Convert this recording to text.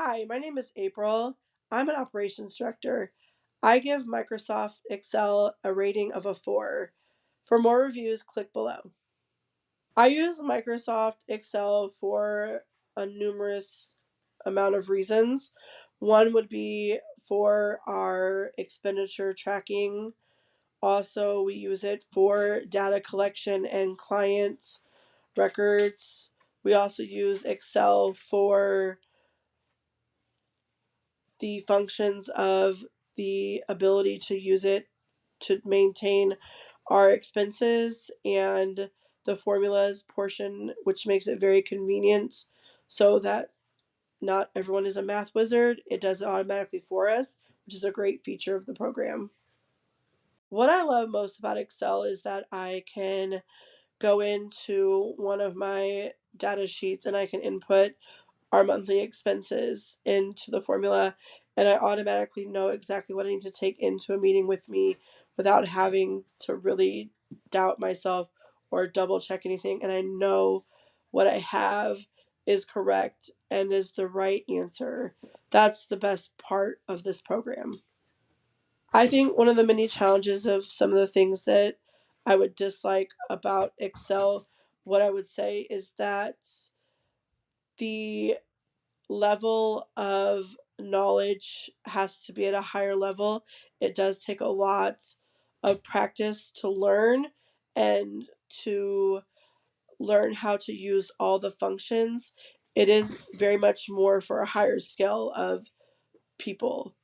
Hi, my name is April. I'm an operations director. I give Microsoft Excel a rating of a 4. For more reviews, click below. I use Microsoft Excel for a numerous amount of reasons. One would be for our expenditure tracking. Also, we use it for data collection and client records. We also use Excel for the functions of the ability to use it to maintain our expenses and the formulas portion, which makes it very convenient so that not everyone is a math wizard. It does it automatically for us, which is a great feature of the program. What I love most about Excel is that I can go into one of my data sheets and I can input our monthly expenses into the formula, and I automatically know exactly what I need to take into a meeting with me without having to really doubt myself or double check anything. And I know what I have is correct and is the right answer. That's the best part of this program. I think one of the many challenges of some of the things that I would dislike about Excel, what I would say is that the level of knowledge has to be at a higher level. It does take a lot of practice to learn and to learn how to use all the functions. It is very much more for a higher scale of people.